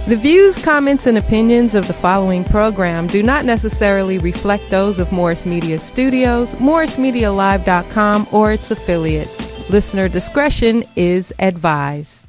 The views, comments, and opinions of the following program do not necessarily reflect those of Morris Media Studios, MorrisMediaLive.com, or its affiliates. Listener discretion is advised.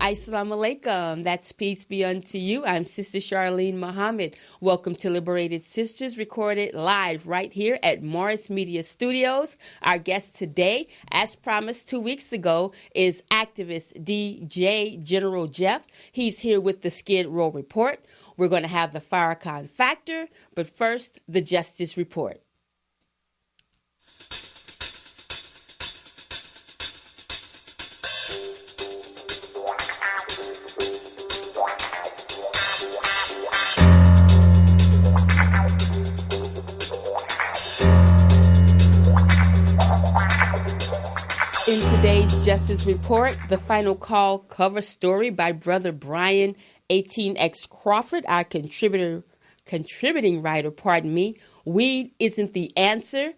Assalamu alaikum. That's peace be unto you. I'm Sister Charlene Muhammad. Welcome to Liberated Sisters, recorded live right here at Morris Media Studios. Our guest today, as promised 2 weeks ago, is activist DJ General Jeff. He's here with the Skid Row Report. We're going to have the Farrakhan Factor, but first, the Justice Report. In today's Justice Report, the final call cover story by Brother Brian 18X Crawford, our contributing writer, Weed isn't the answer.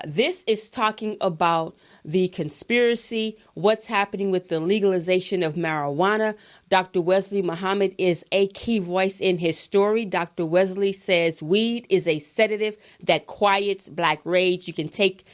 This is talking about the conspiracy, what's happening with the legalization of marijuana. Dr. Wesley Muhammad is a key voice in his story. Dr. Wesley says weed is a sedative that quiets black rage. You can take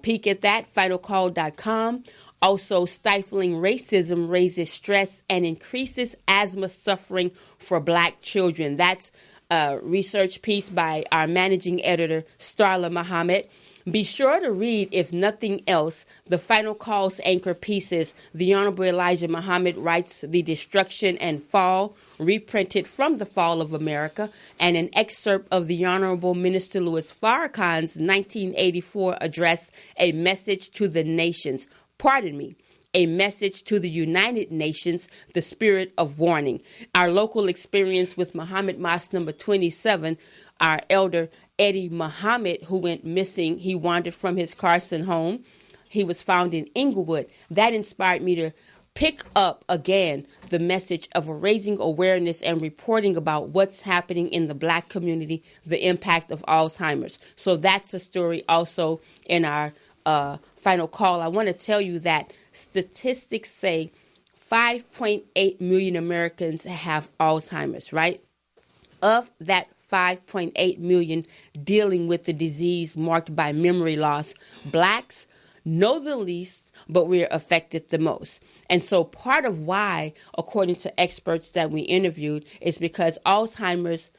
peek at that, finalcall.com. Also, stifling racism raises stress and increases asthma suffering for black children. That's a research piece by our managing editor, Starla Muhammad. Be sure to read, if nothing else, the Final Call's anchor pieces. The Honorable Elijah Muhammad writes The Destruction and Fall, reprinted from The Fall of America, and an excerpt of the Honorable Minister Louis Farrakhan's 1984 address, A Message to the Nations. A message to the United Nations, the spirit of warning. Our local experience with Muhammad Mosque number 27, our elder Eddie Muhammad, who went missing. He wandered from his Carson home. He was found in Inglewood. That inspired me to pick up again the message of raising awareness and reporting about what's happening in the black community, the impact of Alzheimer's. So that's a story also in our final call. I want to tell you that statistics say 5.8 million Americans have Alzheimer's, right? Of that 5.8 million dealing with the disease marked by memory loss, blacks know the least, but we're affected the most. And so part of why, according to experts that we interviewed, is because Alzheimer's,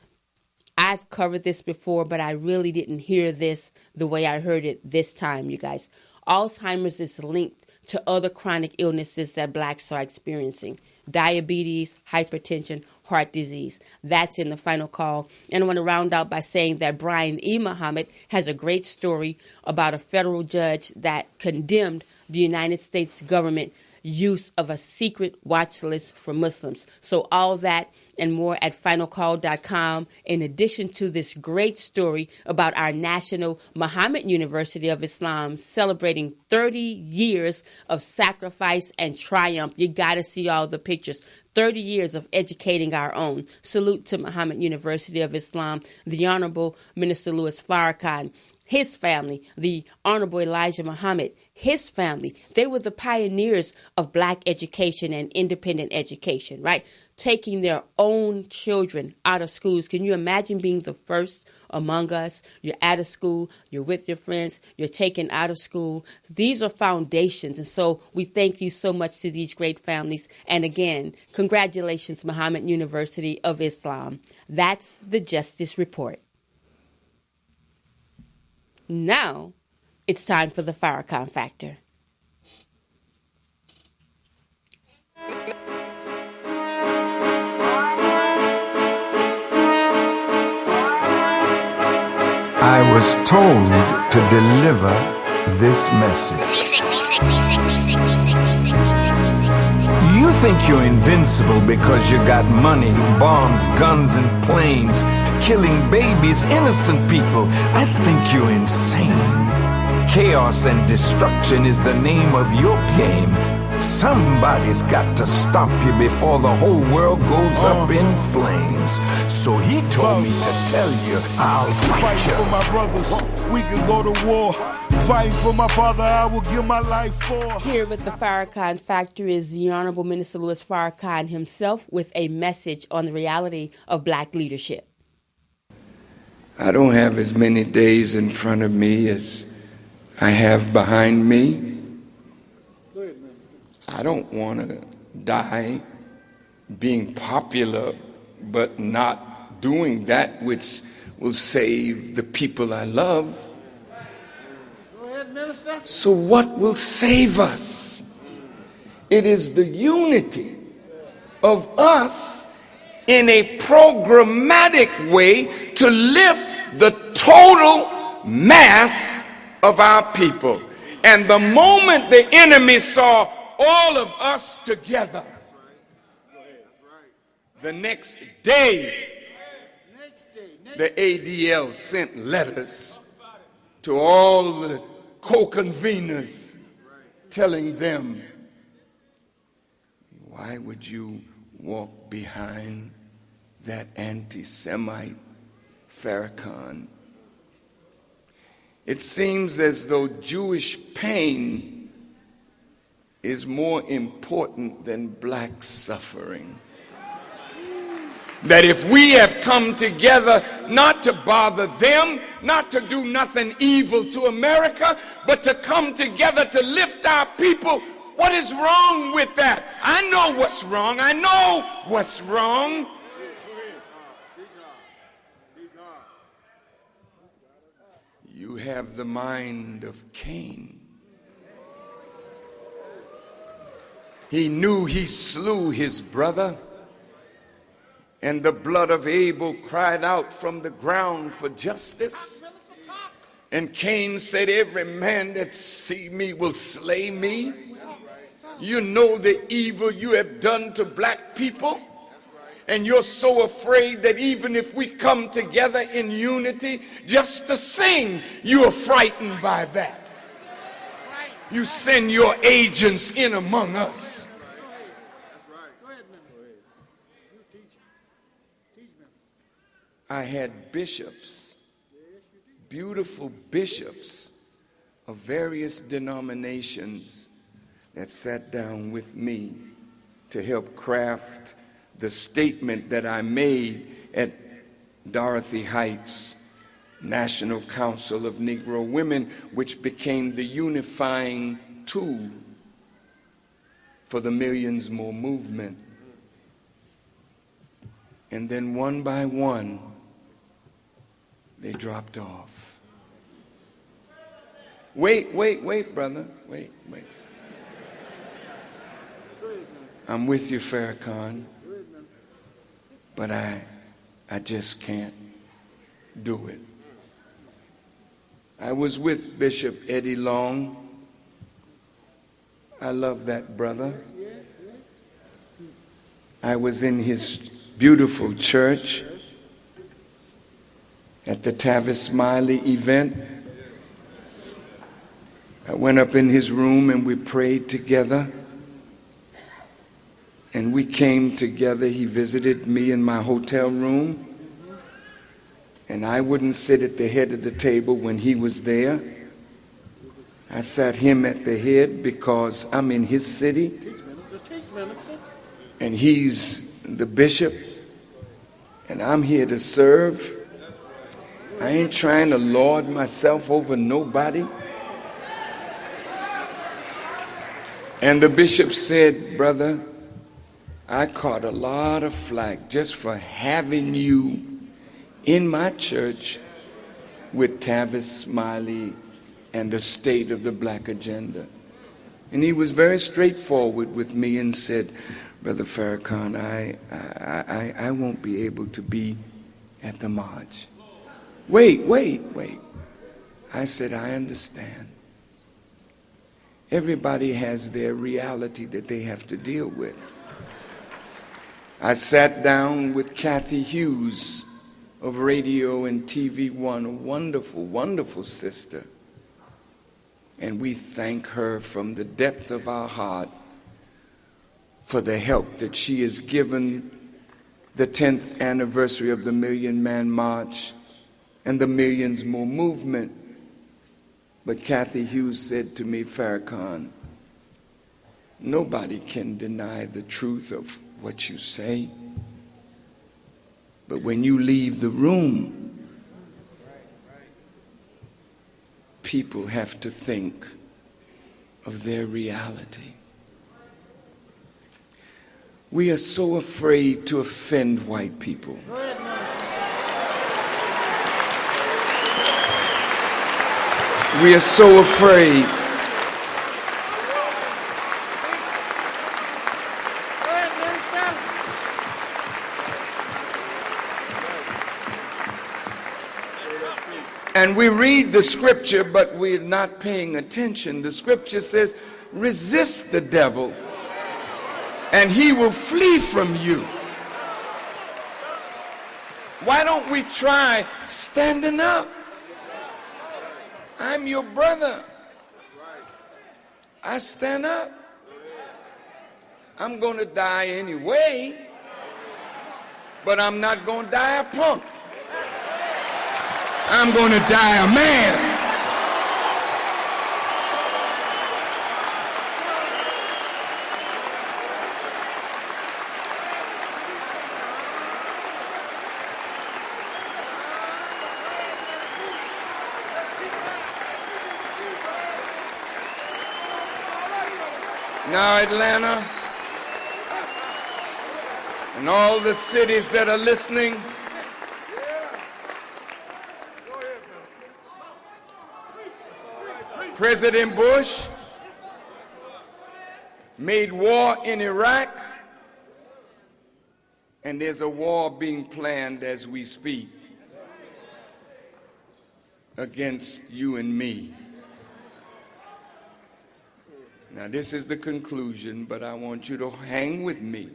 I've covered this before, but I really didn't hear this the way I heard it this time, you guys. Alzheimer's is linked to other chronic illnesses that blacks are experiencing. Diabetes, hypertension, heart disease. That's in the final call. And I want to round out by saying that Brian E. Muhammad has a great story about a federal judge that condemned the United States government use of a secret watch list for Muslims. So all that and more at finalcall.com, in addition to this great story about our National Muhammad University of Islam celebrating 30 years of sacrifice and triumph. You got to see all the pictures. 30 years of educating our own. Salute to Muhammad University of Islam, the Honorable Minister Louis Farrakhan, his family, the Honorable Elijah Muhammad, his family. They were the pioneers of black education and independent education, right? Taking their own children out of schools. Can you imagine being the first among us? You're out of school, you're with your friends, you're taken out of school. These are foundations. And so we thank you so much to these great families. And again, congratulations, Muhammad University of Islam. That's the Justice Report. Now, it's time for the Farrakhan Factor. I was told to deliver this message. You think you're invincible because you got money, bombs, guns, and planes, killing babies, innocent people. I think you're insane. Chaos and destruction is the name of your game. Somebody's got to stop you before the whole world goes up in flames. So he told me to tell you, I'll fight you. For my brothers, we can go to war. Fighting for my father, I will give my life for. Here with the Farrakhan Factory is the Honorable Minister Louis Farrakhan himself with a message on the reality of black leadership. I don't have as many days in front of me as I have behind me. I don't want to die being popular, but not doing that which will save the people I love. So what will save us? It is the unity of us in a programmatic way to lift the total mass of our people. And the moment the enemy saw all of us together, the next day, the ADL sent letters to all the co-conveners telling them, why would you walk behind that anti-Semite Farrakhan? It seems as though Jewish pain is more important than black suffering. That if we have come together not to bother them, not to do nothing evil to America, but to come together to lift our people, what is wrong with that? I know what's wrong. I know what's wrong. You have the mind of Cain. He knew he slew his brother, and the blood of Abel cried out from the ground for justice. And Cain said, every man that see me will slay me. You know the evil you have done to black people, and you're so afraid that even if we come together in unity just to sing, you are frightened by that. You send your agents in among us. I had bishops, beautiful bishops of various denominations that sat down with me to help craft the statement that I made at Dorothy Heights National Council of Negro Women, which became the unifying tool for the Millions More movement. And then one by one, they dropped off. Wait, brother. Wait. I'm with you, Farrakhan, but I just can't do it. I was with Bishop Eddie Long. I love that brother. I was in his beautiful church at the Tavis Smiley event. I went up in his room and we prayed together. And we came together. He visited me in my hotel room. And I wouldn't sit at the head of the table when he was there. I sat him at the head because I'm in his city. And he's the bishop. And I'm here to serve. I ain't trying to lord myself over nobody. And the bishop said, brother, I caught a lot of flack just for having you in my church with Tavis Smiley and the state of the black agenda. And he was very straightforward with me and said, Brother Farrakhan, I won't be able to be at the march. Wait. I said, I understand. Everybody has their reality that they have to deal with. I sat down with Kathy Hughes of Radio and TV One, a wonderful, wonderful sister. And we thank her from the depth of our heart for the help that she has given the 10th anniversary of the Million Man March and the Millions More movement. But Kathy Hughes said to me, Farrakhan, nobody can deny the truth of what you say. But when you leave the room, people have to think of their reality. We are so afraid to offend white people. We are so afraid. And we read the scripture, but we're not paying attention. The scripture says, resist the devil, and he will flee from you. Why don't we try standing up? I'm your brother. I stand up. I'm going to die anyway, but I'm not going to die a punk. I'm going to die a man. Now, Atlanta and all the cities that are listening, President Bush made war in Iraq, and there's a war being planned as we speak against you and me. Now, this is the conclusion, but I want you to hang with me.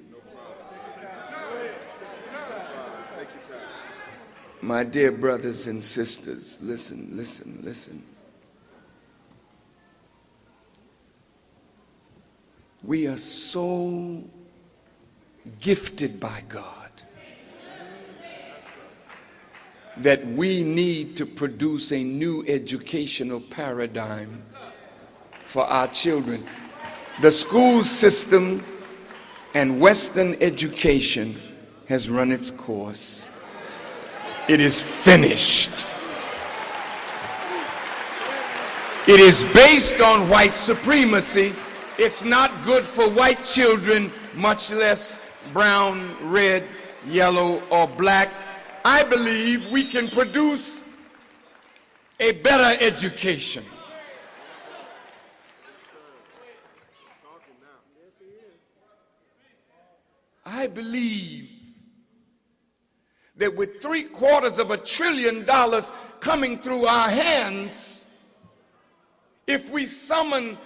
My dear brothers and sisters, listen. We are so gifted by God that we need to produce a new educational paradigm for our children. The school system and Western education has run its course. It is finished. It is based on white supremacy. It's not good for white children, much less brown, red, yellow, or black. I believe we can produce a better education. I believe that with $750 billion coming through our hands, if we summon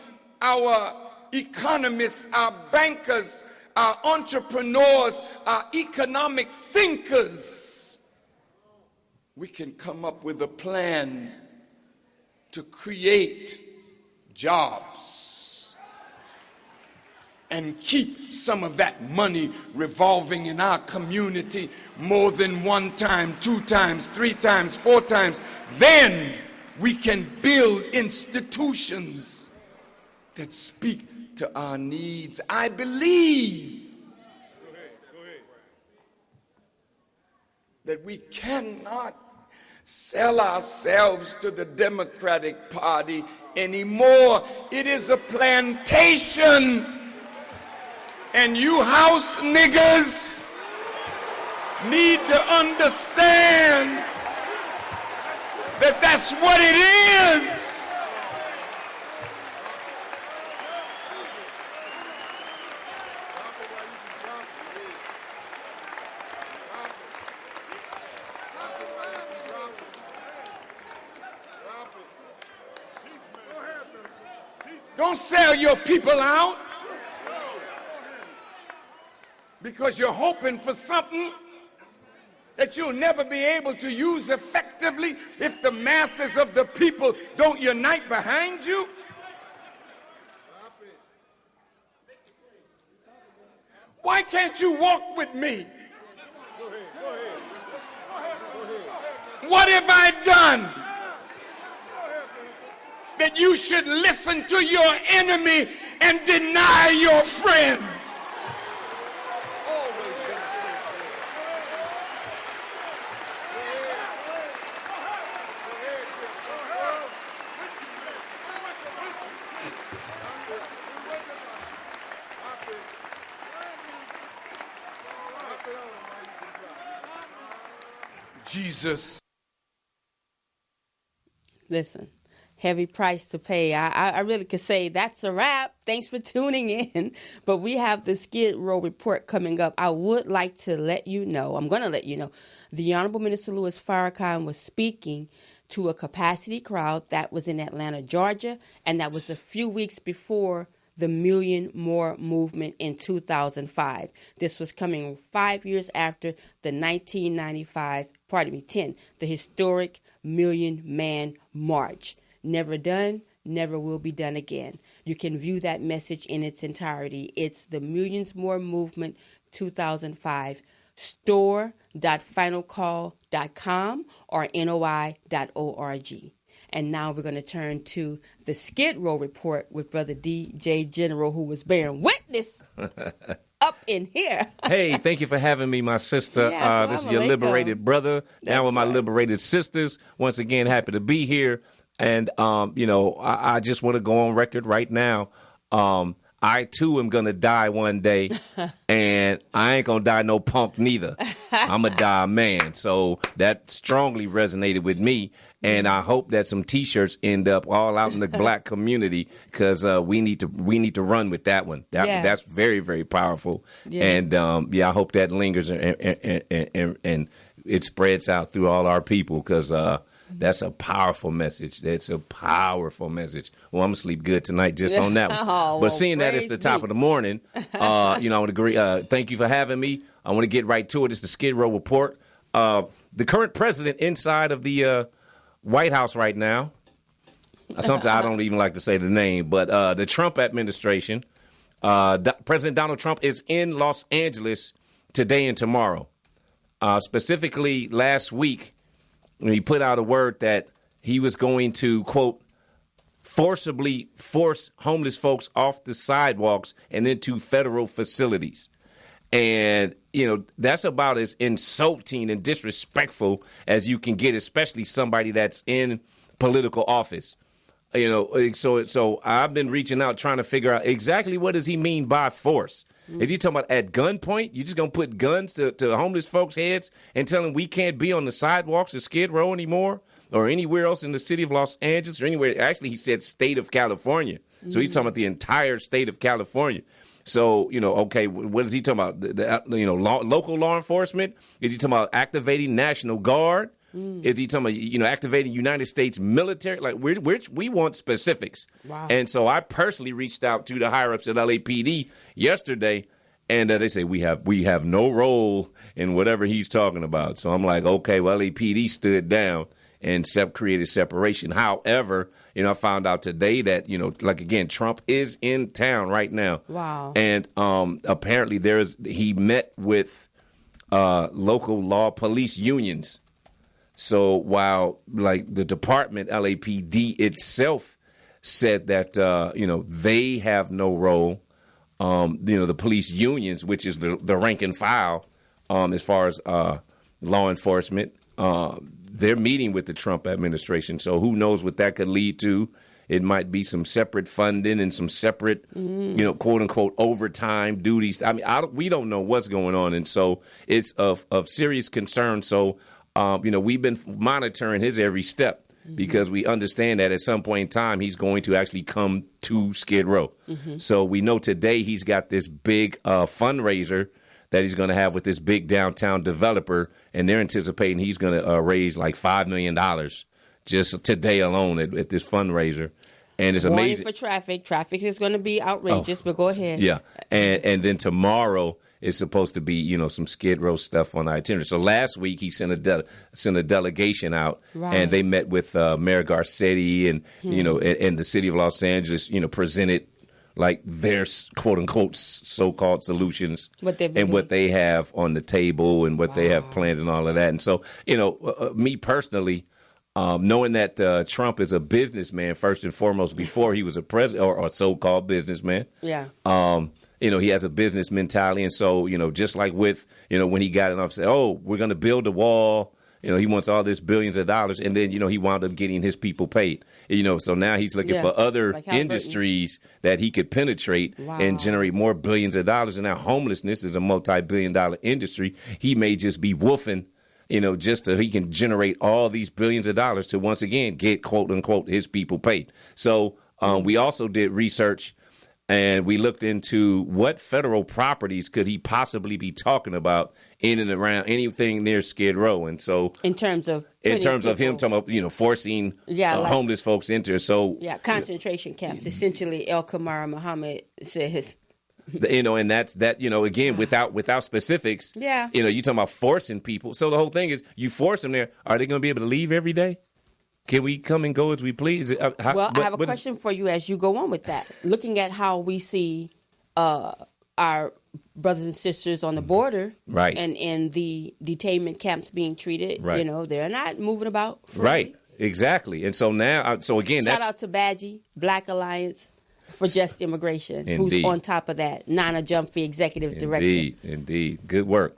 our economists, our bankers, our entrepreneurs, our economic thinkers, we can come up with a plan to create jobs and keep some of that money revolving in our community more than one time, 2 times, 3 times, 4 times. Then we can build institutions that speak to our needs. I believe that we cannot sell ourselves to the Democratic Party anymore. It is a plantation. And you house niggers need to understand that that's what it is. Don't sell your people out because you're hoping for something that you'll never be able to use effectively if the masses of the people don't unite behind you. Why can't you walk with me? What have I done that you should listen to your enemy and deny your friend? Jesus. Listen, heavy price to pay. I really could say that's a wrap. Thanks for tuning in. But we have the Skid Row report coming up. I would like to let you know, I'm going to let you know, the Honorable Minister Louis Farrakhan was speaking to a capacity crowd that was in Atlanta, Georgia, and that was a few weeks before the Million More movement in 2005. This was coming 5 years after the 10, the historic Million Man March. Never done, never will be done again. You can view that message in its entirety. It's the Millions More Movement 2005, store.finalcall.com or noi.org. And now we're going to turn to the Skid Row report with Brother DJ General, who was bearing witness up in here. Hey, thank you for having me, my sister. Yes, this is your liberated brother. Now with my right. liberated sisters. Once again, happy to be here. And, I just want to go on record right now. I, too, am going to die one day, and I ain't going to die no punk neither. I'm going to die a man. So that strongly resonated with me, and I hope that some T-shirts end up all out in the black community because we need to run with that one. That's very, very powerful. Yeah. And, I hope that lingers and it spreads out through all our people because that's a powerful message. That's a powerful message. Well, I'm going to sleep good tonight just on that one. But seeing that it's the top of the morning, I would agree. Thank you for having me. I want to get right to it. It's the Skid Row Report. The current president inside of the White House right now, sometimes I don't even like to say the name, but the Trump administration, President Donald Trump is in Los Angeles today and tomorrow. Specifically last week, he put out a word that he was going to, quote, forcibly force homeless folks off the sidewalks and into federal facilities. And, that's about as insulting and disrespectful as you can get, especially somebody that's in political office. So I've been reaching out trying to figure out exactly what does he mean by force. If you're talking about at gunpoint, you're just going to put guns to homeless folks' heads and tell them we can't be on the sidewalks of Skid Row anymore or anywhere else in the city of Los Angeles or anywhere. Actually, he said state of California. So he's talking about the entire state of California. So, okay, what is he talking about? Local law enforcement? Is he talking about activating National Guard? Is he talking about, activating United States military? Like, we want specifics. Wow. And so I personally reached out to the higher-ups at LAPD yesterday, and they say we have no role in whatever he's talking about. So I'm like, okay, well, LAPD stood down and created separation. However, I found out today that, again, Trump is in town right now. Wow. And apparently he met with local law police unions. So while, the department, LAPD itself said that, they have no role, the police unions, which is the rank and file as far as law enforcement, they're meeting with the Trump administration. So who knows what that could lead to. It might be some separate funding and some separate, quote unquote, overtime duties. I mean, we don't know what's going on. And so it's of serious concern. So, we've been monitoring his every step because we understand that at some point in time, he's going to actually come to Skid Row. So we know today he's got this big fundraiser that he's going to have with this big downtown developer, and they're anticipating he's going to raise like $5 million just today alone at this fundraiser. And it's Warning amazing for traffic. Traffic is going to be outrageous, but go ahead. Yeah, and then tomorrow is supposed to be some Skid Row stuff on the itinerary. So last week he sent a delegation out, Right. and they met with Mayor Garcetti and and the city of Los Angeles. Presented like their quote unquote so-called solutions what they have on the table and what they have planned and all of that. And so me personally. Knowing that Trump is a businessman first and foremost before he was a president or a so-called businessman. Yeah. He has a business mentality. And so, just like with, when he got in office, said, oh, we're going to build a wall. He wants all this billions of dollars. And then, he wound up getting his people paid. So now he's looking for other industries that he could penetrate and generate more billions of dollars. And now homelessness is a multi-billion-dollar industry. He may just be woofing. Just so he can generate all these billions of dollars to once again get quote unquote his people paid. So we also did research and we looked into what federal properties could he possibly be talking about in and around anything near Skid Row. And so in terms of him talking about forcing homeless folks into concentration camps. Essentially, El Kamara Muhammad says. And that's that, again, without specifics, you're talking about forcing people. So the whole thing is you force them there. Are they going to be able to leave every day? Can we come and go as we please? I have a question for you as you go on with that. Looking at how we see our brothers and sisters on the border right. and in the detainment camps being treated, right. They're not moving about freely. Right, exactly. And so now, shout out to Badgie, Black Alliance for Just Immigration, who's on top of that. Nana Jumpy, Executive Director. Indeed. Good work.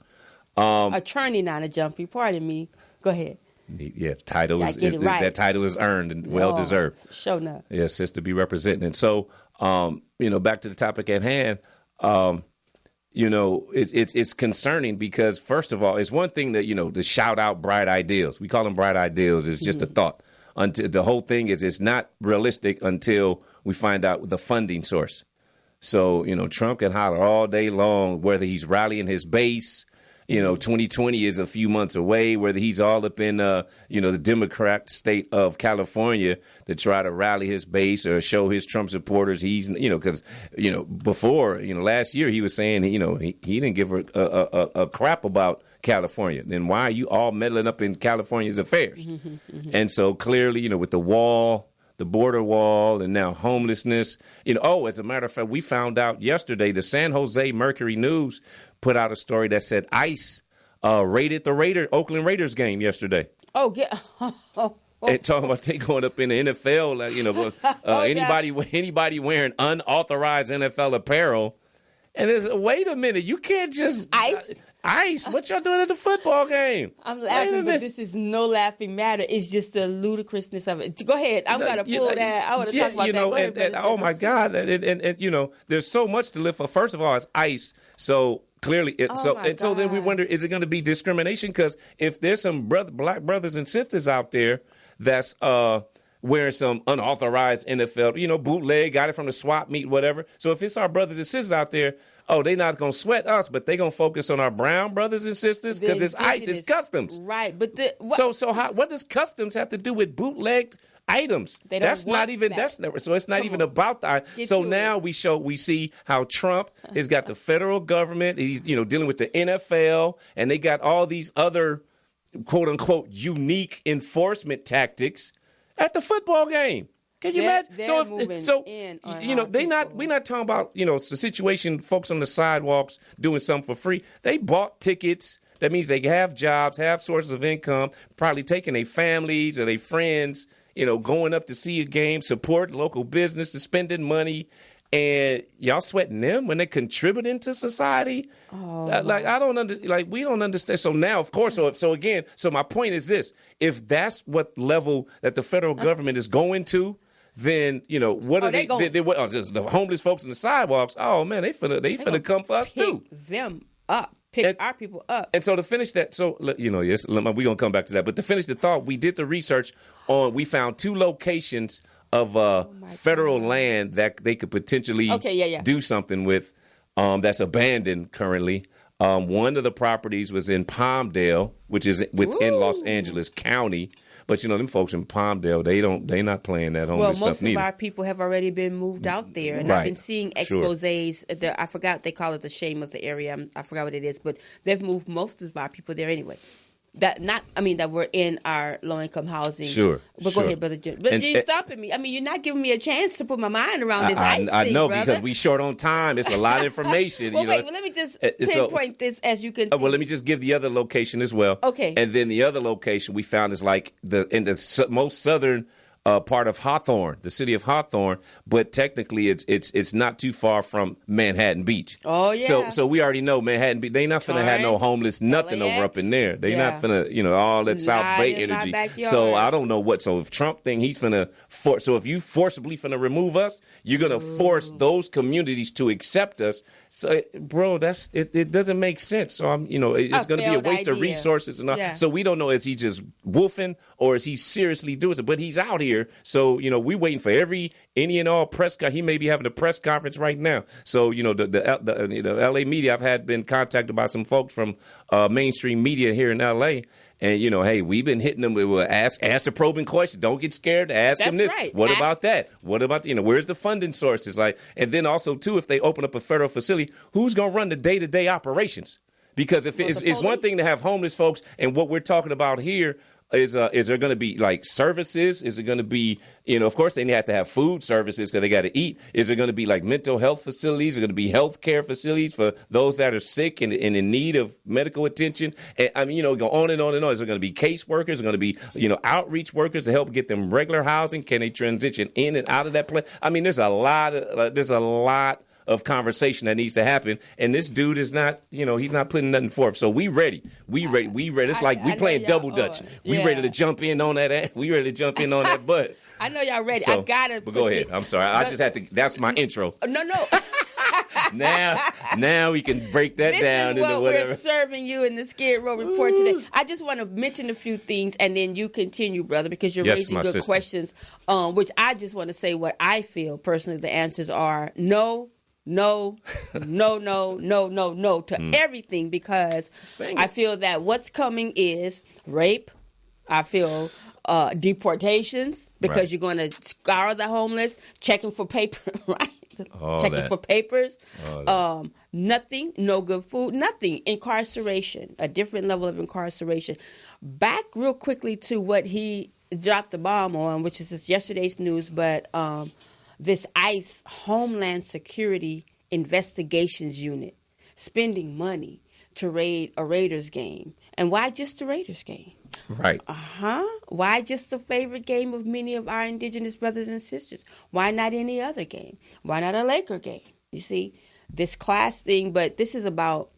Attorney Nana Jumpy, pardon me. Go ahead. Yeah, that title is earned and well-deserved. Sure enough. Yeah, sister be representing. And so, back to the topic at hand, it's concerning because, first of all, it's one thing that, to shout out bright ideals. We call them bright ideals. It's just a thought. Until the whole thing is it's not realistic until we find out the funding source. So, Trump can holler all day long whether he's rallying his base. 2020 is a few months away, whether he's all up in, the Democrat state of California to try to rally his base or show his Trump supporters he's, because, before, last year he was saying, he didn't give a crap about California. Then why are you all meddling up in California's affairs? And so clearly, with the wall, the border wall, and now homelessness. As a matter of fact, we found out yesterday, the San Jose Mercury News put out a story that said ICE raided the Oakland Raiders game yesterday. Oh, yeah. And talking about they going up in the NFL, anybody wearing unauthorized NFL apparel. And wait a minute, you can't just ICE, what y'all doing at the football game? I'm laughing, but this is no laughing matter. It's just the ludicrousness of it. Go ahead. I'm going to pull that. I want to talk about that. Oh, my God. And there's so much to live for. First of all, it's ICE. So clearly, so then we wonder, is it going to be discrimination? Because if there's some black brothers and sisters out there that's wearing some unauthorized NFL, bootleg, got it from the swap meet, whatever. So if it's our brothers and sisters out there, they're not going to sweat us, but they're going to focus on our brown brothers and sisters because it's ICE, it's customs. Right. But what does customs have to do with bootlegged items? That's not even about that. So now we see how Trump has got the federal government. He's dealing with the NFL, and they got all these other quote unquote unique enforcement tactics at the football game. Can you imagine? We're not talking about, it's the situation, folks on the sidewalks doing something for free. They bought tickets. That means they have jobs, have sources of income, probably taking their families or their friends, going up to see a game, support local businesses, spending money. And y'all sweating them when they're contributing to society? We don't understand. So now, of course, so my point is this. If that's what level that the federal government is going to, then, what are they going? The homeless folks on the sidewalks, oh, man, they finna come for us, too. Pick our people up. And so to finish that, yes, we're going to come back to that. But to finish the thought, we did the research we found 2 locations of federal land that they could potentially do something with that's abandoned currently. One of the properties was in Palmdale, which is within Los Angeles County. But them folks in Palmdale, they not playing that homeless Well, most stuff neither. of our people have already been moved out there, and Right. I've been seeing exposés. I forgot they call it the shame of the area. I forgot what it is, but they've moved most of our people there anyway. That we're in our low-income housing. Sure. But go ahead, Brother Jim. But you're stopping me. I mean, you're not giving me a chance to put my mind around this ice I thing, know, brother. because we short on time. It's a lot of information. Well, let me just pinpoint this as you continue. Well, let me just give the other location as well. Okay. And then the other location we found is like in the most southern part of Hawthorne, the city of Hawthorne, but technically it's not too far from Manhattan Beach. Oh yeah. So we already know Manhattan Beach. They not finna have no homeless nothing LAX. over up in there. They not finna all that South Bay in my energy. backyard. So I don't know what. So if Trump think he's finna so if you forcibly finna remove us, you're gonna force those communities to accept us. So bro, it doesn't make sense. So it's gonna be a waste of resources and all. Yeah. So we don't know, is he just woofing or is he seriously doing it? But he's out here. So, we waiting for any and all press. He may be having a press conference right now. So, the LA media, I've been contacted by some folks from mainstream media here in LA. And, hey, we've been hitting them. We will ask the probing question. Don't get scared. Ask them this. Right. What about that? What about, where's the funding sources? And then also, too, if they open up a federal facility, who's going to run the day-to-day operations? Because if it's one thing to have homeless folks, and what we're talking about here is there going to be like services? Is it going to be, of course they have to have food services because they got to eat. Is there going to be like mental health facilities? Is there going to be health care facilities for those that are sick and in need of medical attention? And, go on and on and on. Is there going to be case workers? Is there going to be, outreach workers to help get them regular housing? Can they transition in and out of that place? I mean, there's a lot of conversation that needs to happen, and this dude is not, he's not putting nothing forth. So we ready. It's like we playing double dutch. We ready to jump in on that. We ready to jump in on that butt. I know y'all ready. So, I gotta. But go ahead. I'm sorry. I just had to. That's my intro. No. Now we can break that down into whatever. We're serving you in the Skid Row Report today. I just want to mention a few things, and then you continue, brother, because you're raising good questions. Which I just want to say what I feel personally. The answers are no to everything, because I feel that what's coming is rape. I feel deportations, because you're going to scour the homeless, checking for paper, right? Checking for papers. Nothing, no good food, nothing. Incarceration, a different level of incarceration. Back real quickly to what he dropped the bomb on, which is yesterday's news, but this ICE Homeland Security Investigations Unit spending money to raid a Raiders game. And why just a Raiders game? Right. Why just the favorite game of many of our indigenous brothers and sisters? Why not any other game? Why not a Laker game? You see, this class thing, but this is about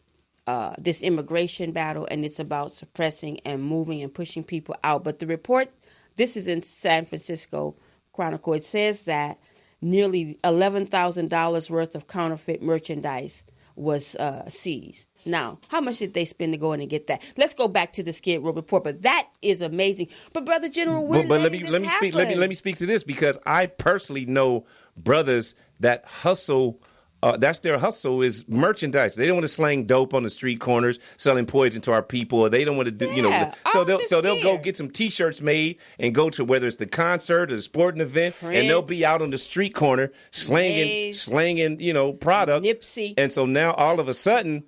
this immigration battle, and it's about suppressing and moving and pushing people out. But the report, this is in San Francisco Chronicle, it says that nearly $11,000 worth of counterfeit merchandise was seized. Now, how much did they spend to go in and get that? Let's go back to the Skid Row Report. But that is amazing. But Brother General, let me speak to this, because I personally know brothers that hustle. That's their hustle, is merchandise. They don't want to slang dope on the street corners, selling poison to our people. They don't want to do, So they'll go get some T-shirts made and go to, whether it's the concert or the sporting event, and they'll be out on the street corner slanging, product. Nipsey. And so now all of a sudden,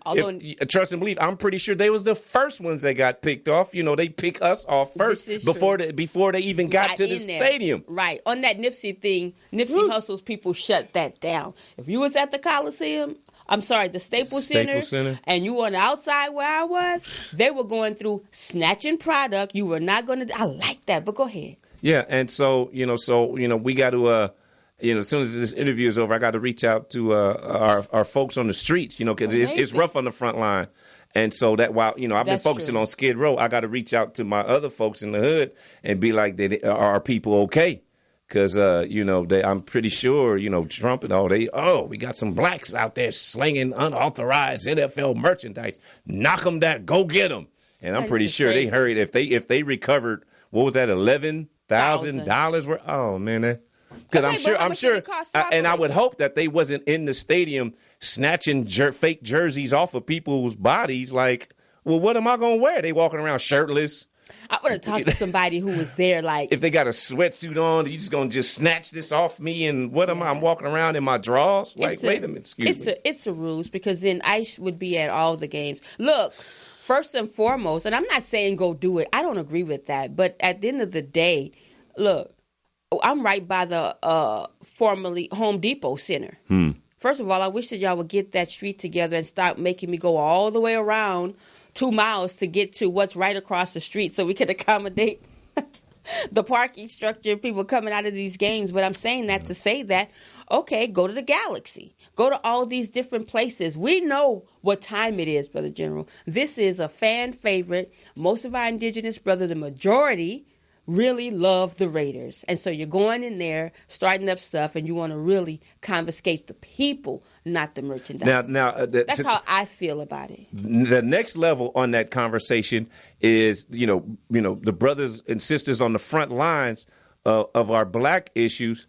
trust and believe, I'm pretty sure they was the first ones that got picked off. They pick us off first before they even got to the stadium. Right. On that Nipsey thing, Nipsey Hussle's people shut that down. If you was at the Coliseum, the Staples Center, and you were on the outside where I was, they were going through snatching product. You were not going to. I like that, but go ahead. Yeah, and so we got to. As soon as this interview is over, I got to reach out to our folks on the streets, because it's rough on the front line. And so that while, I've been focusing on Skid Row, I got to reach out to my other folks in the hood and be like, are people okay? Because, I'm pretty sure, Trump and all, we got some blacks out there slinging unauthorized NFL merchandise. Knock them down. Go get them. And I'm pretty sure they hurried. If they recovered, what was that, $11,000 worth? Oh, man. Because I'm sure, and I would hope that they wasn't in the stadium snatching fake jerseys off of people's bodies. Like, well, what am I going to wear? They walking around shirtless. I want to talk to somebody who was there. Like, if they got a sweatsuit on, you just gonna just snatch this off me? And what am I? I'm walking around in my drawers. Like, wait a minute, excuse me. It's a ruse, because then ICE would be at all the games. Look, first and foremost, and I'm not saying go do it. I don't agree with that. But at the end of the day, look, I'm right by the formerly Home Depot Center. First of all, I wish that y'all would get that street together and stop making me go all the way around 2 miles to get to what's right across the street so we could accommodate the parking structure, people coming out of these games. But I'm saying that to say that, okay, go to the Galaxy. Go to all these different places. We know what time it is, Brother General. This is a fan favorite. Most of our indigenous brothers, the majority, really love the Raiders. And so you're going in there, starting up stuff, and you want to really confiscate the people, not the merchandise. That's how I feel about it. The next level on that conversation is, you know, the brothers and sisters on the front lines of our black issues.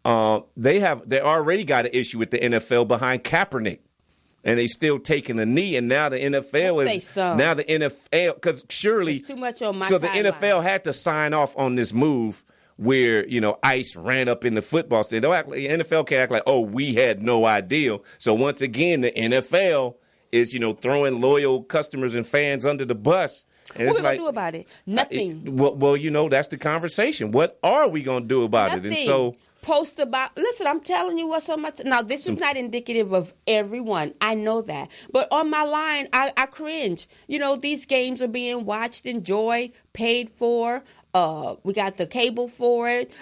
They already got an issue with the NFL behind Kaepernick. And they still taking a knee, and now the NFL because surely it's too much on my so the timeline. NFL had to sign off on this move where ICE ran up in the football stand. The NFL can't act like, oh, we had no idea. So once again, the NFL is throwing loyal customers and fans under the bus. And what are we gonna do about it? Nothing. Well, that's the conversation. What are we gonna do about Nothing. it? And so. Post about, listen, I'm telling you what's so much. Now, this is not indicative of everyone. I know that. But on my line, I cringe. These games are being watched, enjoyed, paid for. We got the cable for it.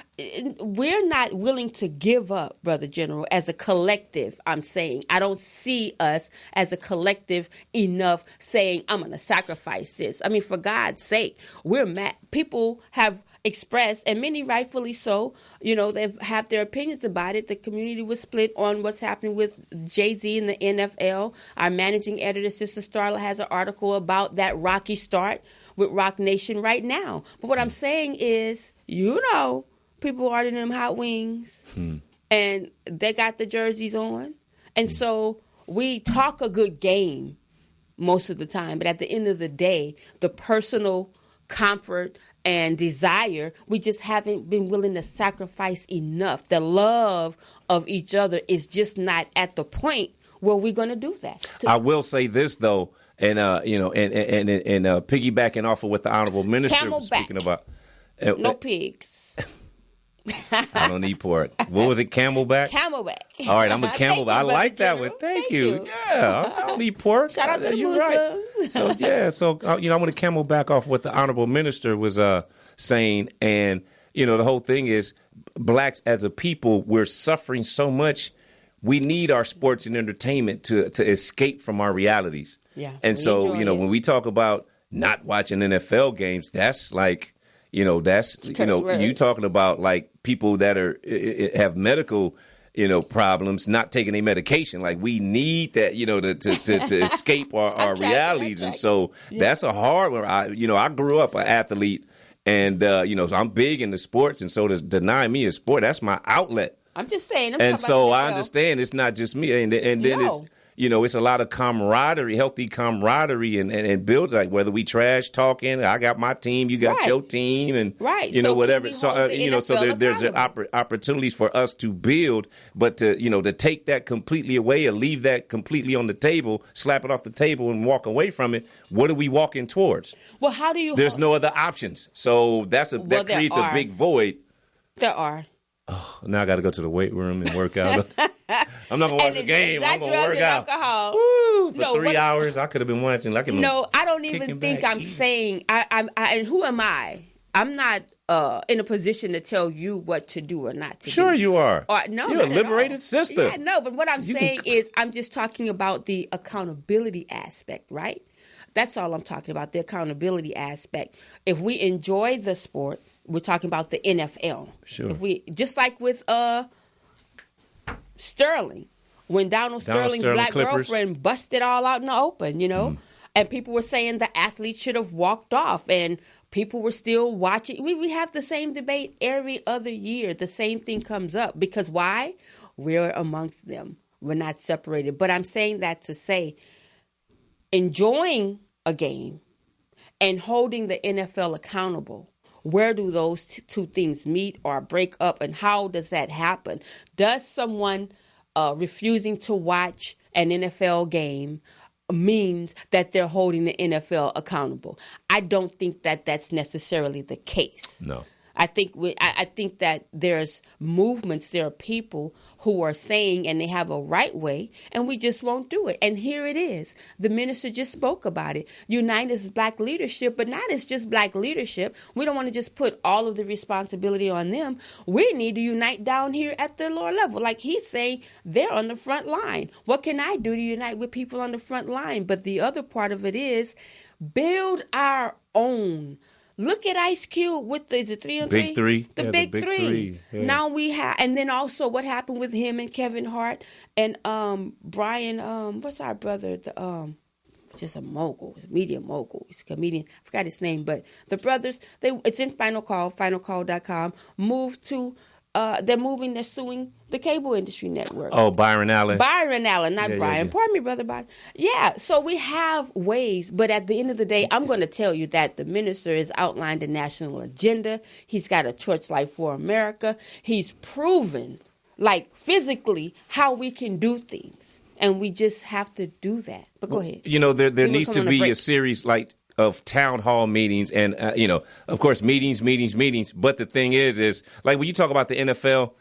We're not willing to give up, Brother General, as a collective. I'm saying I don't see us as a collective enough saying I'm going to sacrifice this. I mean, for God's sake, we're mad. People have expressed, and many rightfully so, they have their opinions about it. The community was split on what's happening with Jay-Z and the NFL. Our managing editor, Sister Charlene, has an article about that rocky start with Rock Nation right now. But what I'm saying is, people are in them hot wings, and they got the jerseys on. And so we talk a good game most of the time, but at the end of the day, the personal comfort and desire, we just haven't been willing to sacrifice enough. The love of each other is just not at the point where we're going to do that. I will say this though, and piggybacking off of what the Honorable Minister was speaking about. No pigs. I don't eat pork. What was it? Camelback? Camelback. All right, I'm a camelback. I like that one. Thank you. Yeah, I don't eat pork. Shout out to the You're Muslims. Right. So I'm going to camelback off what the Honorable Minister was saying. And, the whole thing is blacks as a people, we're suffering so much. We need our sports and entertainment to escape from our realities. Yeah. And so, when we talk about not watching NFL games, that's like, you talking about like people that have medical, problems, not taking their medication. Like we need that, to escape our realities. And so that's a hard one. I grew up an athlete and, so I'm big into sports. And so to deny me a sport, that's my outlet. I'm just saying. And so I understand it's not just me. And then it's, it's a lot of camaraderie, healthy camaraderie, and build like whether we trash talking. I got my team, you got your team, and so whatever. So so there's opportunities for us to build, but to take that completely away or leave that completely on the table, slap it off the table, and walk away from it. What are we walking towards? Well, how do you? There's no other options. So that creates a big void. There are. Oh, now I got to go to the weight room and work out. I'm not going to watch the game. I'm going to work out. Woo, for 3 hours. I could have been watching. I don't even think I'm saying. And who am I? I'm not in a position to tell you what to do or not to do. Sure you are. No, you're a liberated sister. Yeah, no, but what I'm saying is I'm just talking about the accountability aspect, right? That's all I'm talking about, the accountability aspect. If we enjoy the sport, we're talking about the NFL. Sure. If we just like with Sterling, when Donald Sterling's black Clippers. girlfriend busted all out in the open, and people were saying the athlete should have walked off, and people were still watching. We have the same debate every other year. The same thing comes up because why? We're amongst them. We're not separated. But I'm saying that to say, enjoying a game and holding the NFL accountable. Where do those two things meet or break up, and how does that happen? Does someone refusing to watch an NFL game means that they're holding the NFL accountable? I don't think that that's necessarily the case. No. I think that there's movements, there are people who are saying, and they have a right way, and we just won't do it. And here it is. The minister just spoke about it. Unite as black leadership, but not as just black leadership. We don't want to just put all of the responsibility on them. We need to unite down here at the lower level. Like he's saying, they're on the front line. What can I do to unite with people on the front line? But the other part of it is build our own. Look at Ice Cube with is it 3 on 3? Big three. The Yeah, big the big three. three. Yeah. Now we have, and then also what happened with him and Kevin Hart and Brian. What's our brother? The just a mogul, he's a media mogul. He's a comedian. I forgot his name, but the brothers. It's in Final Call. FinalCall.com. Moved to. They're suing the cable industry network. Oh, Byron Allen. Byron Allen, not Yeah, Brian. yeah. Pardon me, Brother Byron. Yeah, so we have ways, but at the end of the day, I'm going to tell you that the minister has outlined a national agenda. He's got a torchlight for America. He's proven, like physically, how we can do things. And we just have to do that. But go ahead. You know, there We needs will to come on a be break. a series like of town hall meetings and, of course, meetings. But the thing is like when you talk about the NFL,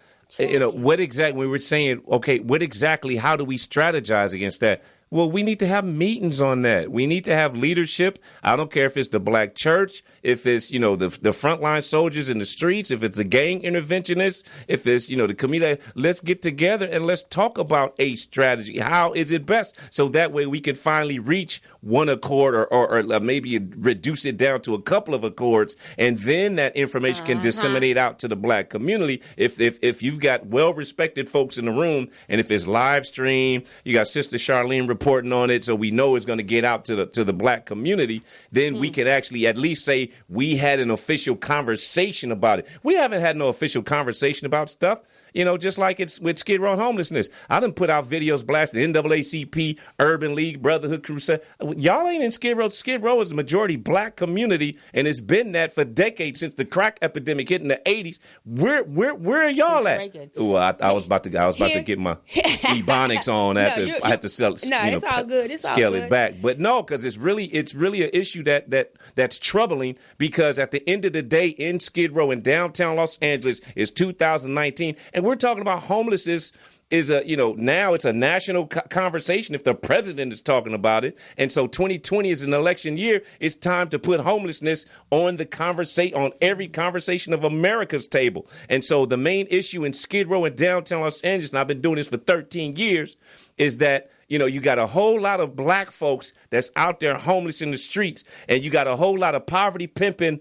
what exactly we were saying, okay, what exactly, how do we strategize against that? Well, we need to have meetings on that. We need to have leadership. I don't care if it's the black church, if it's, the frontline soldiers in the streets, if it's a gang interventionist, if it's, the community. Let's get together and let's talk about a strategy. How is it best? So that way we can finally reach one accord or maybe reduce it down to a couple of accords. And then that information can disseminate out to the black community. If you've got well-respected folks in the room, and if it's live stream, you got Sister Charlene reporting on it, so we know it's going to get out to the black community, then we can actually at least say we had an official conversation about it. We haven't had no official conversation about stuff. Just like it's with Skid Row and homelessness. I done put out videos blasting NAACP, Urban League, Brotherhood Crusade. Y'all ain't in Skid Row. Skid Row is the majority black community, and it's been that for decades since the crack epidemic hit in the 80s. Where are y'all at? Oh, I was about to get my Ebonics on. I had to sell. No, it's all good. It's all scale good. it back, but no, because it's really an issue that's troubling. Because at the end of the day, in Skid Row in downtown Los Angeles, is 2019. And we're talking about homelessness is now it's a national conversation if the president is talking about it. And so 2020 is an election year. It's time to put homelessness on on every conversation of America's table. And so the main issue in Skid Row and downtown Los Angeles, and I've been doing this for 13 years, is that you got a whole lot of black folks that's out there homeless in the streets, and you got a whole lot of poverty pimping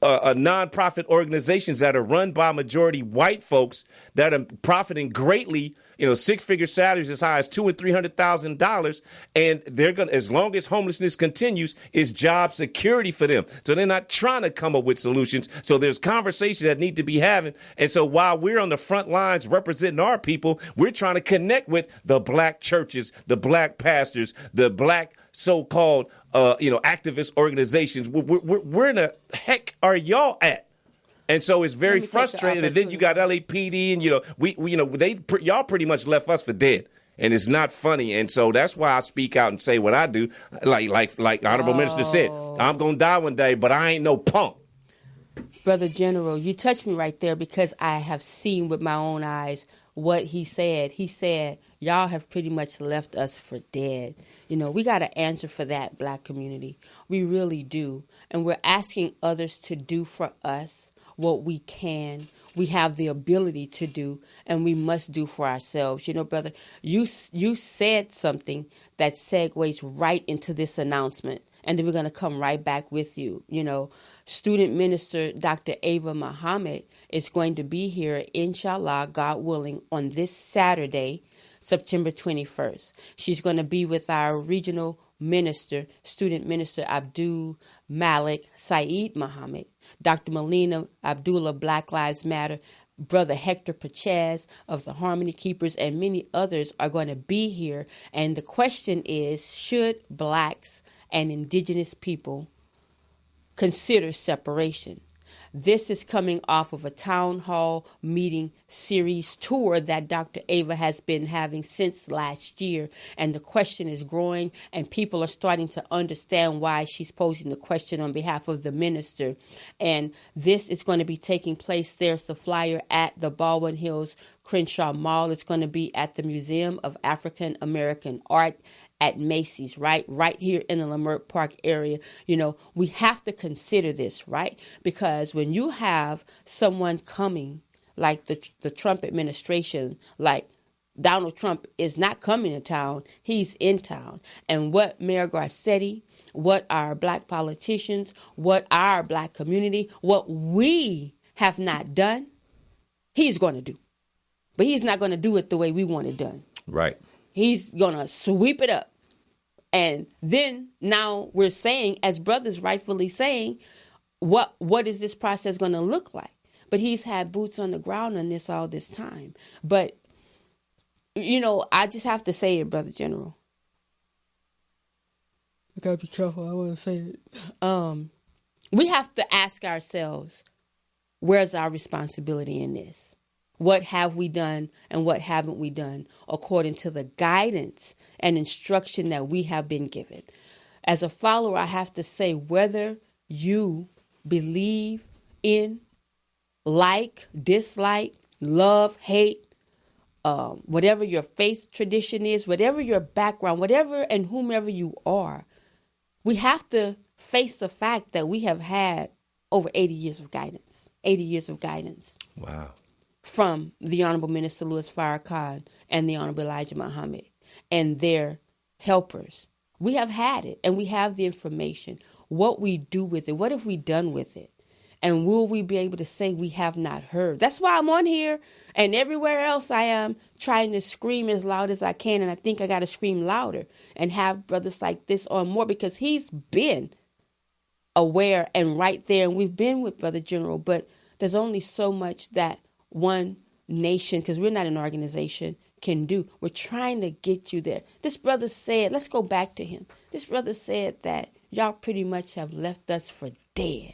nonprofit organizations that are run by majority white folks that are profiting greatly, six-figure salaries as high as $200,000 and $300,000, and they're gonna, as long as homelessness continues, is job security for them. So they're not trying to come up with solutions. So there's conversations that need to be having, and so while we're on the front lines representing our people, we're trying to connect with the black churches, the black pastors, the black so-called, activist organizations. Where in the heck are y'all at? And so it's very frustrating. And then you got LAPD, and y'all pretty much left us for dead. And it's not funny. And so that's why I speak out and say what I do. Like Honorable Minister said, I'm gonna die one day, but I ain't no punk. Brother General, you touched me right there, because I have seen with my own eyes what he said. He said, y'all have pretty much left us for dead. We got to answer for that, black community. We really do. And we're asking others to do for us what we can. We have the ability to do, and we must do for ourselves. Brother, you said something that segues right into this announcement, and then we're going to come right back with you. Student Minister Dr. Ava Muhammad is going to be here, inshallah, God willing, on this Saturday, September 21st. She's going to be with our regional minister, student minister Abdul Malik Saeed Muhammad, Dr. Melina Abdullah, Black Lives Matter, Brother Hector Pachez of the Harmony Keepers, and many others are going to be here. And the question is, should blacks and indigenous people consider separation. This is coming off of a town hall meeting series tour that Dr. Ava has been having since last year. And the question is growing, and people are starting to understand why she's posing the question on behalf of the minister. And this is going to be taking place. There's the flyer at the Baldwin Hills Crenshaw Mall. It's going to be at the Museum of African American Art at Macy's, right here in the Leimert Park area. You know, we have to consider this, right? Because when you have someone coming like the Trump administration, like Donald Trump is not coming to town, he's in town. And what Mayor Garcetti, what our black politicians, what our black community, what we have not done, he's going to do. But he's not going to do it the way we want it done. Right. He's going to sweep it up. And then now we're saying, as brothers rightfully saying, what is this process going to look like? But he's had boots on the ground on this all this time. But, you know, I just have to say it, Brother General. I got to be careful. I want to say it. We have to ask ourselves, where's our responsibility in this? What have we done and what haven't we done according to the guidance and instruction that we have been given? As a follower, I have to say, whether you believe in, like, dislike, love, hate, whatever your faith tradition is, whatever your background, whatever and whomever you are, we have to face the fact that we have had over 80 years of guidance. 80 years of guidance. Wow. From the Honorable Minister Louis Farrakhan and the Honorable Elijah Muhammad and their helpers. We have had it, and we have the information. What we do with it, what have we done with it? And will we be able to say we have not heard? That's why I'm on here, and everywhere else I am trying to scream as loud as I can, and I think I got to scream louder and have brothers like this on more, because he's been aware and right there, and we've been with Brother General, but there's only so much that one nation, because we're not an organization, can do. We're trying to get you there. This brother said, let's go back to him. This brother said that y'all pretty much have left us for dead.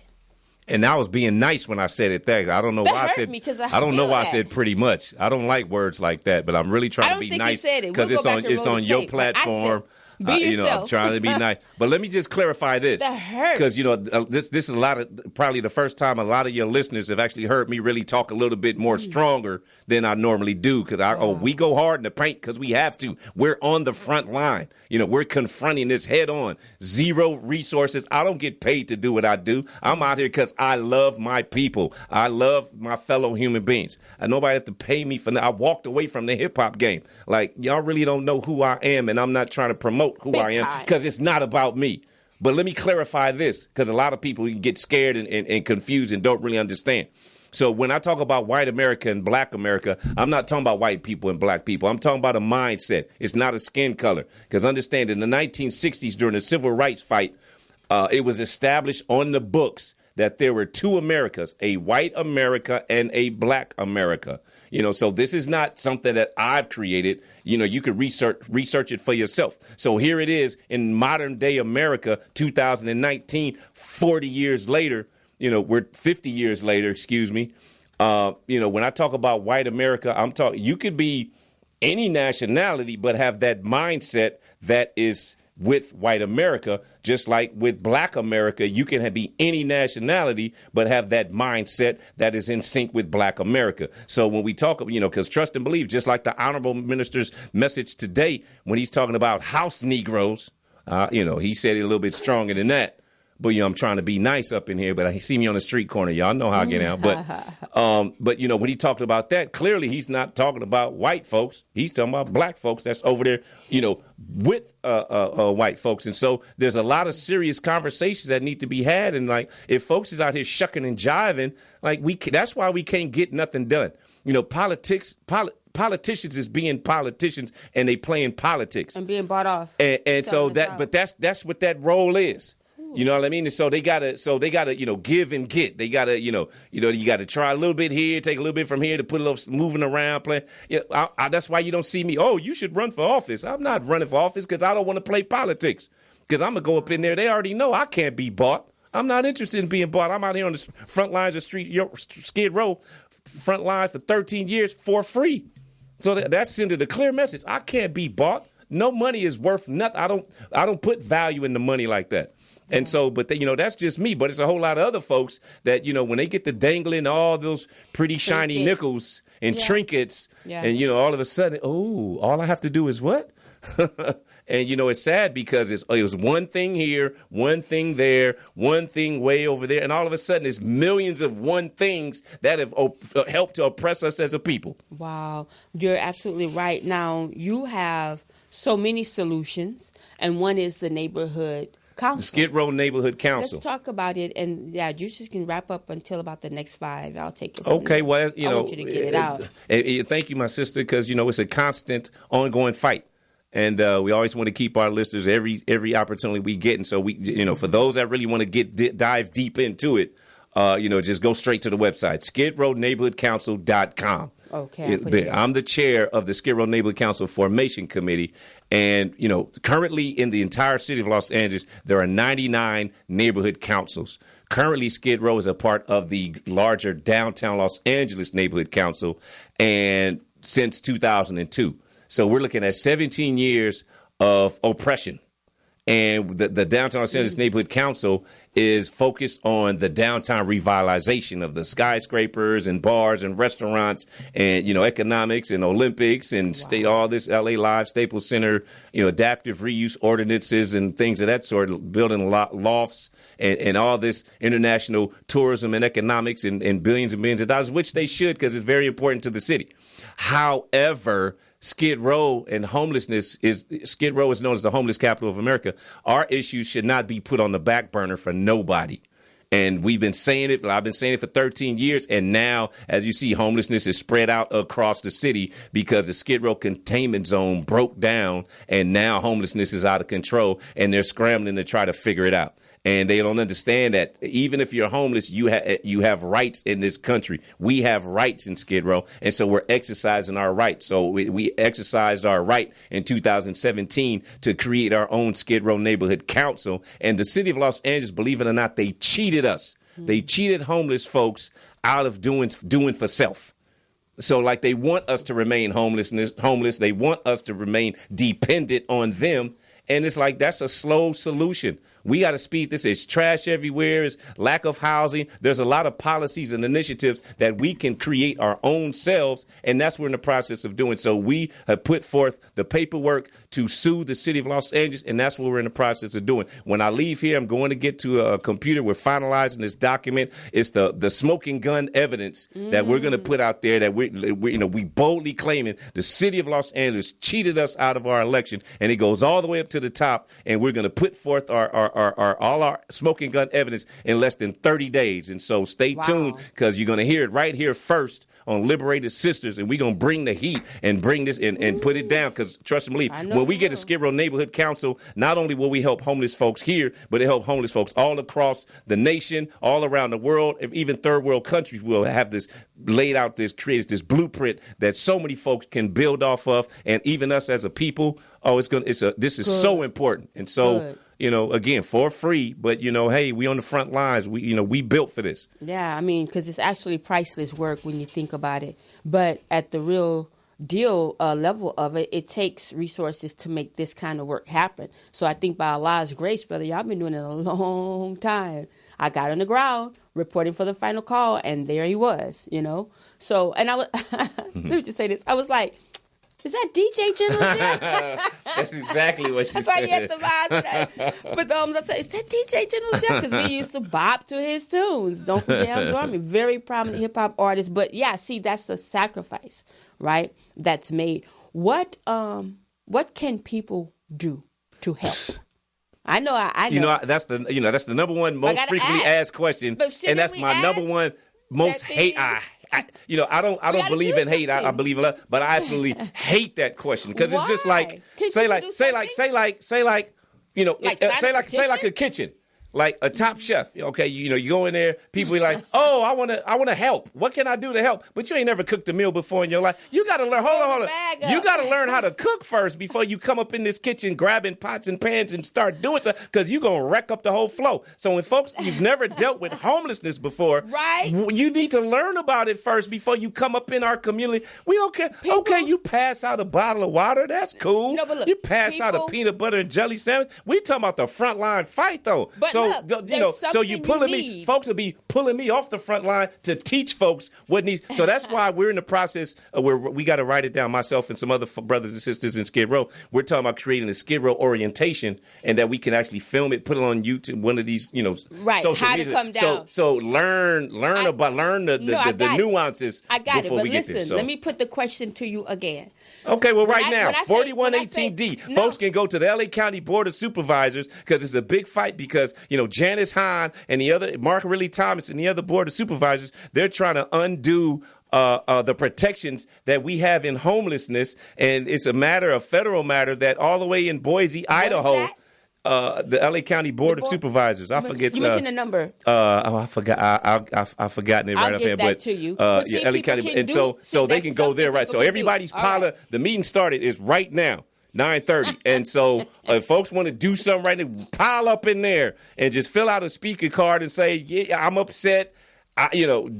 And I was being nice when I said it. That I don't know why I said. I don't know why I said pretty much. I don't like words like that, but I'm really trying to be nice because it's on your platform. I'm trying to be nice. But let me just clarify this. That hurt. Because, this is a lot of, probably the first time a lot of your listeners have actually heard me really talk a little bit more stronger than I normally do. Because we go hard in the paint because we have to. We're on the front line. We're confronting this head on. Zero resources. I don't get paid to do what I do. I'm out here because I love my people. I love my fellow human beings. And nobody has to pay me for that. I walked away from the hip hop game. Like, y'all really don't know who I am, and I'm not trying to promote who I am because it's not about me. But let me clarify this, because a lot of people get scared and confused and don't really understand. So when I talk about white America and black America, I'm not talking about white people and black people. I'm talking about a mindset. It's not a skin color. Because understand, in the 1960s, during the civil rights fight, it was established on the books that there were two Americas, a white America and a black America. So this is not something that I've created. You could research it for yourself. So here it is in modern day America, 2019, 40 years later, we're 50 years later, excuse me. When I talk about white America, I'm talking, you could be any nationality, but have that mindset that is with white America, just like with black America, you can be any nationality, but have that mindset that is in sync with black America. So when we talk, because trust and believe, just like the Honorable Minister's message today, when he's talking about house Negroes, he said it a little bit stronger than that. But, I'm trying to be nice up in here, but he see me on the street corner. Y'all know how I get out. But when he talked about that, clearly he's not talking about white folks. He's talking about black folks that's over there, with white folks. And so there's a lot of serious conversations that need to be had. And like, if folks is out here shucking and jiving, that's why we can't get nothing done. Politicians is being politicians, and they playing politics and being bought off. And so that's what that role is. You know what I mean? And so they gotta, give and get. They gotta, you gotta try a little bit here, take a little bit from here to put a little moving around, play. That's why you don't see me. Oh, you should run for office. I'm not running for office because I don't want to play politics. Because I'm gonna go up in there. They already know I can't be bought. I'm not interested in being bought. I'm out here on the front lines of Skid Row, front lines for 13 years for free. So that's sending a clear message. I can't be bought. No money is worth nothing. I don't put value in the money like that. And so, but that's just me. But it's a whole lot of other folks that, when they get to dangling all those pretty shiny nickels and trinkets, and, all of a sudden, all I have to do is what? And, it's sad because it was one thing here, one thing there, one thing way over there. And all of a sudden, it's millions of one things that have helped to oppress us as a people. Wow. You're absolutely right. Now, you have so many solutions, and one is the neighborhood council. The Skid Row Neighborhood Council. Let's talk about it, and you just can wrap up until about the next 5. I'll take it. Okay, well, I want you to get it out. Thank you, my sister, because it's a constant, ongoing fight, and we always want to keep our listeners every opportunity we get, and so we, for those that really want to dive deep into it, just go straight to the website, skidrowneighborhoodcouncil.com. Okay. I'm the chair of the Skid Row Neighborhood Council Formation Committee. And, currently in the entire city of Los Angeles, there are 99 neighborhood councils. Currently, Skid Row is a part of the larger downtown Los Angeles Neighborhood Council, and since 2002. So we're looking at 17 years of oppression. And the Downtown Los Angeles Neighborhood Council is focused on the downtown revitalization of the skyscrapers and bars and restaurants and, economics and Olympics and all this LA Live, Staples Center, adaptive reuse ordinances and things of that sort, building lofts and all this international tourism and economics and billions and billions of dollars, which they should because it's very important to the city. However, Skid Row and homelessness Skid Row is known as the homeless capital of America. Our issues should not be put on the back burner for nobody. And we've been saying it. I've been saying it for 13 years. And now, as you see, homelessness is spread out across the city because the Skid Row containment zone broke down. And now homelessness is out of control. And they're scrambling to try to figure it out. And they don't understand that even if you're homeless, you have rights in this country. We have rights in Skid Row. And so we're exercising our rights. So we exercised our right in 2017 to create our own Skid Row Neighborhood Council. And the city of Los Angeles, believe it or not, they cheated us. They cheated homeless folks out of doing for self. So they want us to remain homeless. They want us to remain dependent on them. And it's that's a slow solution. We got to speed this. It's trash everywhere. It's lack of housing. There's a lot of policies and initiatives that we can create our own selves. And that's what we're in the process of doing. So we have put forth the paperwork to sue the city of Los Angeles. And that's what we're in the process of doing. When I leave here, I'm going to get to a computer. We're finalizing this document. It's the smoking gun evidence that we're going to put out there that we boldly claiming the city of Los Angeles cheated us out of our election. And it goes all the way up to the top. And we're going to put forth all our smoking gun evidence in less than 30 days. And so stay tuned because you're going to hear it right here first on Liberated Sisters. And we're going to bring the heat and bring this and put it down because trust and believe, when we get a Skid Row Neighborhood Council, not only will we help homeless folks here, but it help homeless folks all across the nation, all around the world. Even third world countries will have this laid out, created this blueprint that so many folks can build off of. And even us as a people, this is so important. And so, again, for free, but, hey, we on the front lines. We built for this. Yeah, because it's actually priceless work when you think about it. But at the real deal level of it, it takes resources to make this kind of work happen. So I think by Allah's grace, brother, y'all been doing it a long time. I got on the ground reporting for the final call, and there he was, So, and I was, let me just say this. I was like, is that DJ General Jeff? That's exactly what she said. That's why you had to that. But I said, is that DJ General Jeff? Because we used to bop to his tunes. Don't forget Jam Army, very prominent hip hop artist. But yeah, see, that's a sacrifice, right? That's made. What can people do to help? I know. That's the number one most frequently asked question, and that's my number one most hate. I don't believe in hate. I believe in love, but I absolutely hate that question because it's just say like a kitchen. like a Top Chef. Okay, you go in there, people be like, oh, I want to help. What can I do to help? But you ain't never cooked a meal before in your life. You got to learn. Hold on. You got to learn how to cook first before you come up in this kitchen grabbing pots and pans and start doing stuff, because you're going to wreck up the whole flow. So when folks, you've never dealt with homelessness before, right? You need to learn about it first before you come up in our community. We don't care. Okay, you pass out a bottle of water. That's cool. No, but look, you pass out a peanut butter and jelly sandwich. We talking about the frontline fight, though. But so look, so you pulling me. Folks will be pulling me off the front line to teach folks what needs. So that's why we're in the process where we got to write it down. Myself and some other brothers and sisters in Skid Row. We're talking about creating a Skid Row orientation, and that we can actually film it, put it on YouTube, one of these, right? Social How media. to come down. So learn the nuances. I got it. But listen, let me put the question to you again. Okay, well, right now, 4118D, folks can go to the LA County Board of Supervisors, because it's a big fight, because, Janice Hahn and the other, Mark Riley Thomas and the other Board of Supervisors, they're trying to undo the protections that we have in homelessness. And it's a federal matter that all the way in Boise, Idaho, the LA County Board of Supervisors. I forget. You mentioned the number. I forgot. I've forgotten it right up there. But to you. Yeah, LA County, and so they can go there, right? So everybody's pile. The meeting started is right now. 9:30. And so if folks want to do something right now, pile up in there and just fill out a speaker card and say, yeah, I'm upset.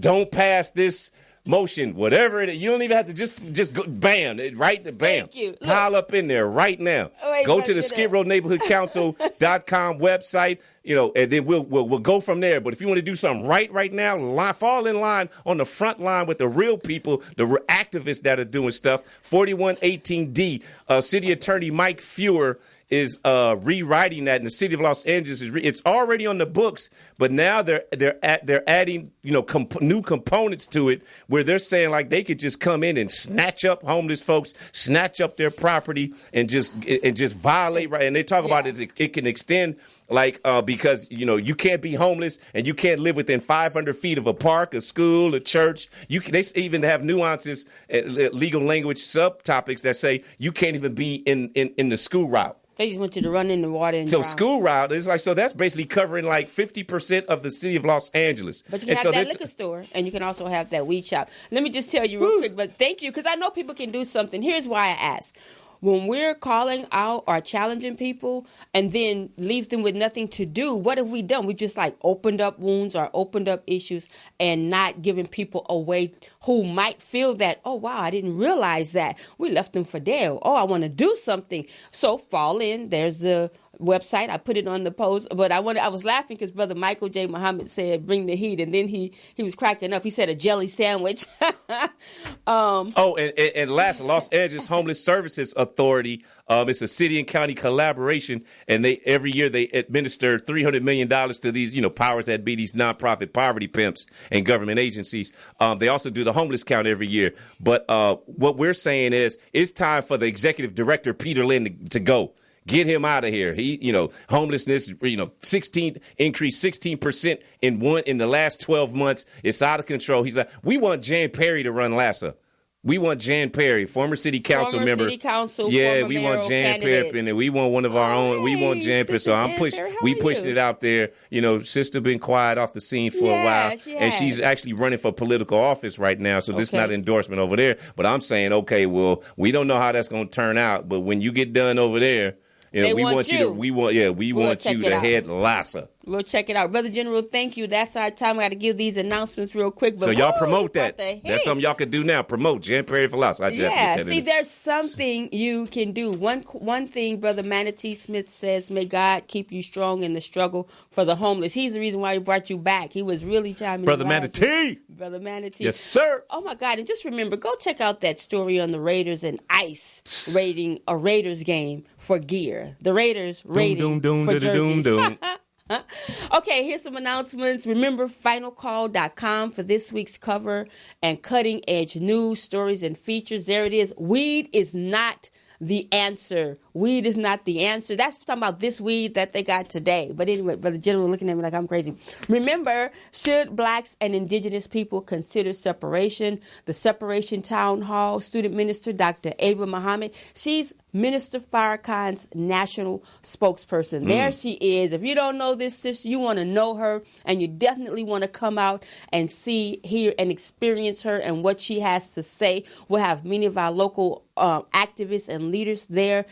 Don't pass this motion, whatever it is. You don't even have to just go, bam, right? Bam. Thank you. Pile up in there right now. Go to the Skid Row Neighborhood Council.com website, and then we'll go from there. But if you want to do something right now, fall in line on the front line with the real people, the activists that are doing stuff. 4118D, City Attorney Mike Fewer is rewriting that in the city of Los Angeles. It's already on the books, but now they're adding new components to it, where they're saying like they could just come in and snatch up homeless folks, snatch up their property, and just violate. Right, and they talk about it can extend. Because, you can't be homeless and you can't live within 500 feet of a park, a school, a church. They even have nuances, legal language subtopics that say you can't even be in the school route. They just want you to run in the water and drown. School route is so that's basically covering 50% of the city of Los Angeles. But you can have that liquor store, and you can also have that weed shop. Let me just tell you real quick, but thank you, because I know people can do something. Here's why I ask. When we're calling out or challenging people and then leave them with nothing to do, what have we done? We just opened up wounds or opened up issues and not giving people away who might feel that, oh, wow, I didn't realize that. We left them for dead. Oh, I want to do something. So fall in. There's the website. I put it on the post, but I was laughing because Brother Michael J. Muhammad said, bring the heat. And then he was cracking up. He said a jelly sandwich. And last, Los Angeles Homeless Services Authority. It's a city and county collaboration, and every year they administer $300 million to these, powers that be, these nonprofit poverty pimps and government agencies. They also do the homeless count every year. But what we're saying is it's time for the executive director, Peter Lynn, to go. Get him out of here. He, homelessness, increased 16% in the last 12 months. It's out of control. He's like, we want Jan Perry to run LASA. We want Jan Perry, former city council member. Yeah, we want Jan Perry, and we want one of our own. We want Jan Perry. So we pushing it out there. Sister been quiet off the scene for a while, and she's actually running for political office right now. So this is not an endorsement over there. But I'm saying, okay, well, we don't know how that's going to turn out. But when you get done over there, we want you to head LASA. We'll check it out. Brother General, thank you. That's our time. I got to give these announcements real quick. But so y'all promote that. That's something y'all can do now. Promote Jan Perry for LASA. See, there's something you can do. One thing Brother Manatee Smith says, may God keep you strong in the struggle for the homeless. He's the reason why he brought you back. He was really chiming Brother Manatee. Brother Manatee. Yes, sir. Oh, my God. And just remember, go check out that story on the Raiders and ICE rating a Raiders game for gear. The Raiders rating for jerseys. Okay, here's some announcements. Remember, finalcall.com for this week's cover and cutting edge news, stories, and features. There it is. Weed is not the answer. Weed is not the answer. That's talking about this weed that they got today. But anyway, Brother General looking at me like I'm crazy. Remember, should blacks and indigenous people consider separation? The Separation Town Hall student minister, Dr. Ava Muhammad, she's Minister Farrakhan's national spokesperson. There she is. If you don't know this sister, you want to know her, and you definitely want to come out and see, hear, and experience her and what she has to say. We'll have many of our local activists and leaders there.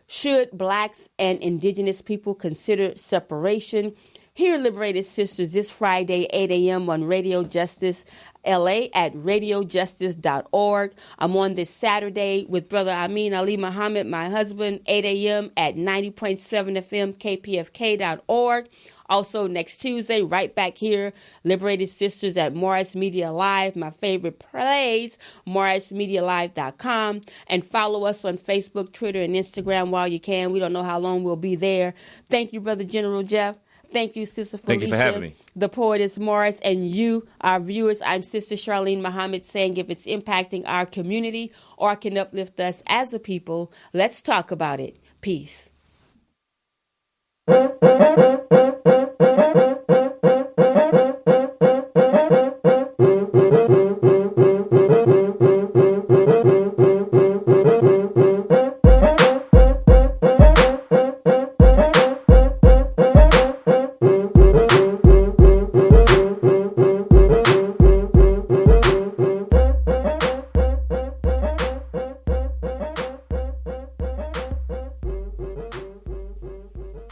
Should blacks and indigenous people consider separation? Hear Liberated Sisters this Friday, 8 a.m. on Radio Justice LA at radiojustice.org. I'm on this Saturday with Brother Amin Ali Muhammad, my husband, 8 a.m. at 90.7 FM kpfk.org. Also next Tuesday, right back here, Liberated Sisters at Morris Media Live, my favorite place, morrismedialive.com. And follow us on Facebook, Twitter, and Instagram while you can. We don't know how long we'll be there. Thank you, Brother General Jeff. Thank you, Sister Felicia. Thank you for having me. The Poetess Morris, and you, our viewers. I'm Sister Charlene Muhammad saying if it's impacting our community or can uplift us as a people, let's talk about it. Peace.